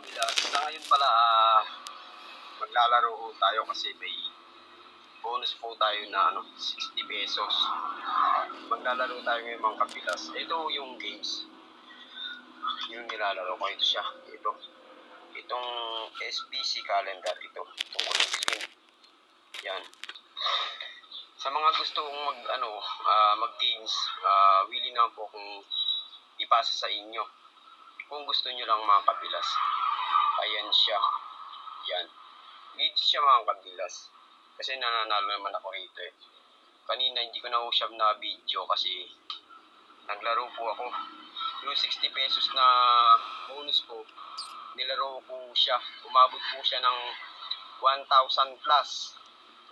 kabilas, sa ngayon pala maglalaro po tayo kasi may bonus po tayo na 60 pesos. Maglalaro tayo ngayon mga kabilas. Ito yung games. Yung nilalaro ko, ito siya. Itong SPC calendar ito. Itong kulay green. Yan. Sa mga gusto kong mag-games, willing na po kung ipasa sa inyo. Kung gusto nyo lang mga kabilas. Ayan siya. Yan. Lead siya mga kabilas. Kasi nananalo naman ako rito eh. Kanina hindi ko na siya na video kasi naglaro po ako. Yung 60 pesos na bonus ko, nilaro ko siya. Umabot po siya ng 1,000 plus.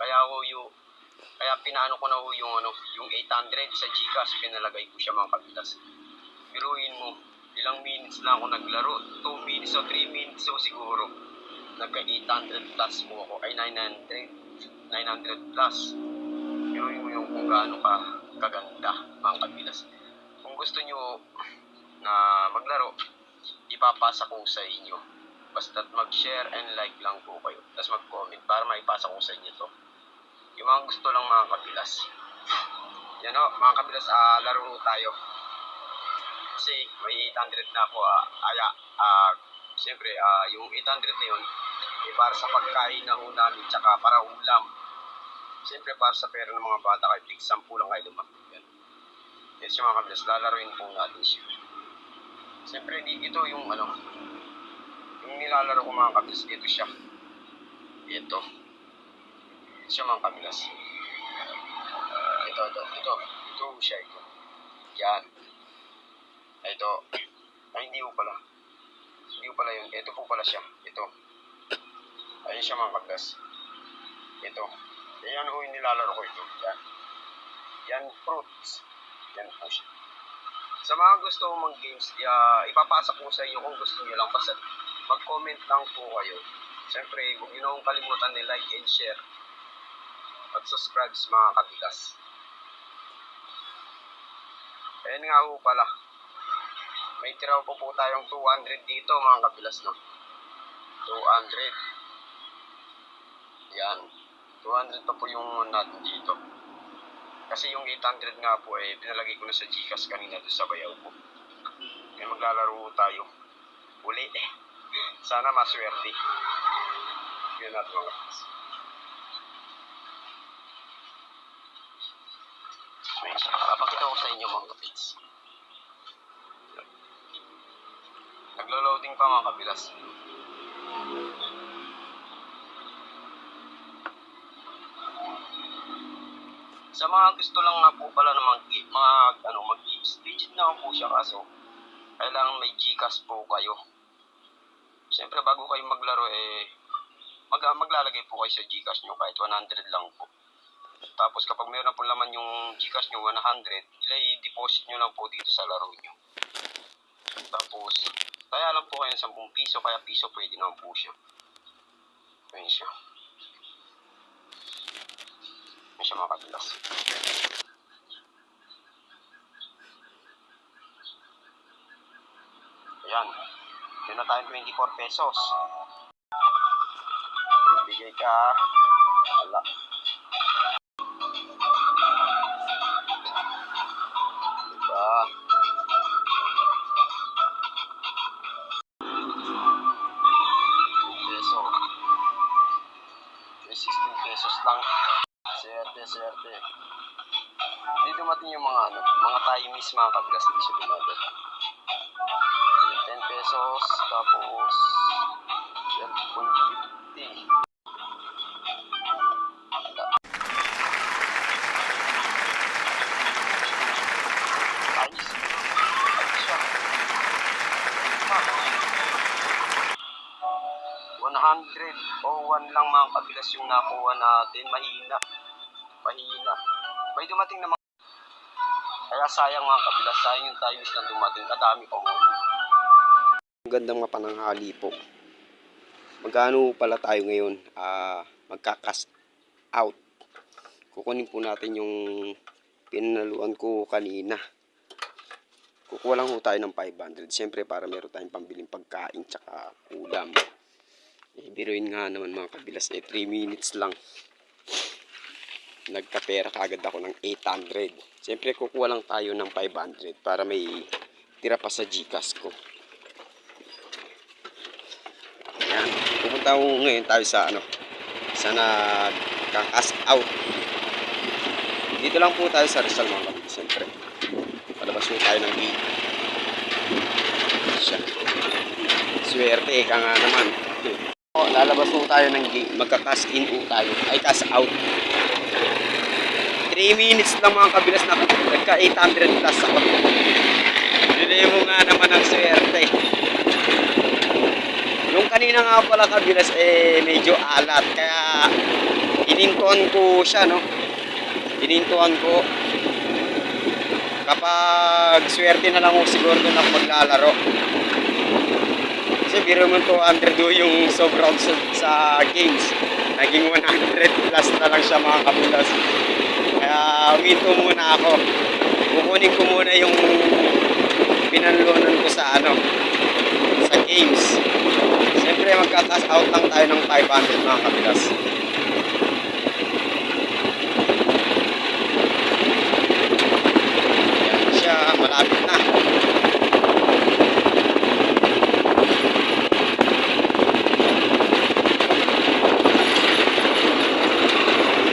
Kaya pinaano ko na yung 800 sa GCash, pinalagay ko siya mga kabilas. Biruin mo, ilang minutes lang ako naglaro. 2 minutes o 3 minutes o siguro. Nagka 800 plus po ako. Ay 900 plus. Biruin mo yung kung gaano ka kaganda mga kabilas. Kung gusto nyo na maglaro, ipapasa ko sa inyo. Basta mag-share and like lang po kayo. Tapos mag-comment para maipasa ko sa inyo to. Yung mga gusto lang mga kabilas. Yan o, mga kabilas, laro tayo. Kasi may 800 na ako. Siyempre, yung 800 na yun, para sa pagkain na ho namin, tsaka para ulam. Siyempre, para sa pera ng mga bata, kahit 10 lang kayo lumaki. Yan. Yan siya mga kabilas, lalaroin po natin siya. Siyempre, ito yung yung nilalaro ko mga kabilas, ito siya. Ito siya mga kabilas. Ito siya. Yan. Ito. Ay, hindi ko pala yun. Ito po pala siya. Ito. Ayun siya mga kabilas. Ito. Yan ho yung nilalaro ko ito. Yan. Yan fruits. Yan po siya. Sa mga gusto mag-games, ipapasa ko sa inyo kung gusto nyo lang. Basta mag-comment lang po kayo. Siyempre, huwag nyo nang kalimutan ni like and share. Mag-subscribe sa mga kabilas. Ayan nga po pala. May tiraw po tayong 200 dito mga kabilas, no? 200. Yan. 200 pa po yung natin dito. Kasi yung 800 nga po pinalagay ko na sa GCash kanina doon sa bayaw ko. Kaya maglalaro tayo. Uli Sana maswerte. Yun natin mga kabilas. Papakita ko sa inyo mga kabilas. Naglo-loading pa mga kabilas. Sa mga gusto lang nga po pala na mag-games, legit na po siya kaso kailangan may GCash po kayo. Siyempre bago kayo maglaro maglalagay po kayo sa GCash nyo kahit 100 lang po. Tapos kapag meron na po laman yung GCash nyo 100, i-deposit nyo lang po dito sa laro nyo. Tapos kaya lang po kayo ng 10 piso, kaya piso pwede naman po siya. Ayun siya. Ayun siya mga kabilas. Ayan. Yun na tayo 24 pesos. Bigay ka. Wala. Diba? Lang. Swerte. Hindi dumating yung mga timies mga kabilas, hindi siya dumating. 10 pesos, tapos 12.50. Ayos siya. 101 lang mga kabilas yung nakuha natin. Mahina. May dumating na mga. Kaya sayang mga kabilas. Sayang yung times na dumating. Kadami pa mo. Magandang mapananghali po. Magkano pala tayo ngayon? Magka-cash out. Kukunin po natin yung pinaluan ko kanina. Kukuha lang ho tayo ng 500. Siyempre para meron tayong pambiling pagkain tsaka ulam. Biruin nga naman mga kabilas, 3 minutes lang. Nagkapera kagad ako ng 800. Siyempre kukuha lang tayo ng 500 para may tira pa sa GCash ko. Ayan. Pupunta ko ngayon tayo sa nagka-cash out. Dito lang po tayo sa Rizal mga kabilas. Siyempre palabas po tayo ng gate. Siya. Swerte ka nga naman. Lalabas po tayo ng gate. Magka-cash in po tayo. Ay, cash out. 3 minutes lang mga kabilas na nagka 800 plus ako. Bili mo nga naman ang swerte. Yung kanina nga pala kabilas medyo alat. Kaya inintuan ko siya, no? Inintuan ko. Kapag swerte na lang ako siguro doon ako maglalaro. Kasi biro mo 200 do yung sobrang sa games. Naging 100 plus na lang siya mga kabilas. Kaya uminto muna ako. Kukunin ko muna yung pinanlunan ko sa sa games. Siyempre magka-cash out lang tayo ng 500 mga kabilas. Yan siya, malapit na.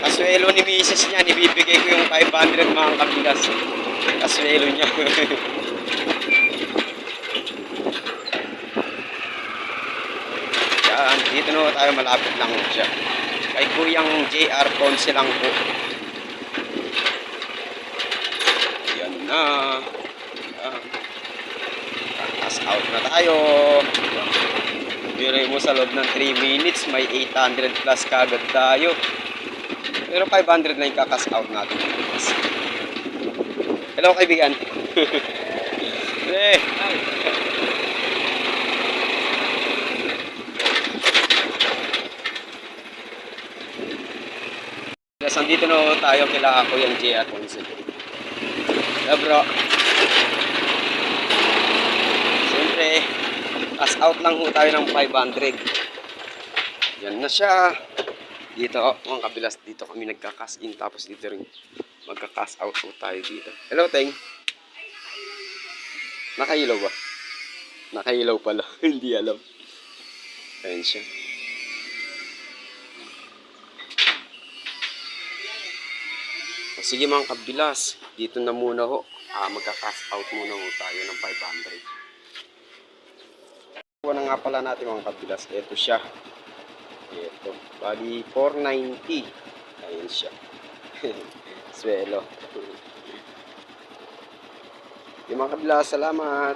Kaswelo ni misis niya, ibibigay ko yung 500 mga kabilas. Kaswelo niya. Yan, dito na tayo, malapit lang siya. Kay Kuyang JR Ponce lang po. Yan na. Cash out na tayo. Biray mo sa loob ng 3 minutes, may 800 plus kagad tayo. Pero 500 na yung kakas out natin. Hello kaibigan. Nandito na tayo kila ako yung JR Ponce. Bro. Siyempre, cash out lang ho tayo ng 500. Yan na siya. Dito, mga kabilas, dito kami nagka-cash in. Tapos dito rin magka-cash out po tayo dito. Hello, Teng. Nakailaw ba? Nakailaw pala. Hindi alam. Ayan siya. O, sige mga kabilas, dito na muna ho. Magka-cash out muna ho tayo ng 500. Kuha na nga pala natin mga kabilas. Ito siya. Ito. Bali 490. Ayan siya. Swelo. Yung mga kabilas, salamat.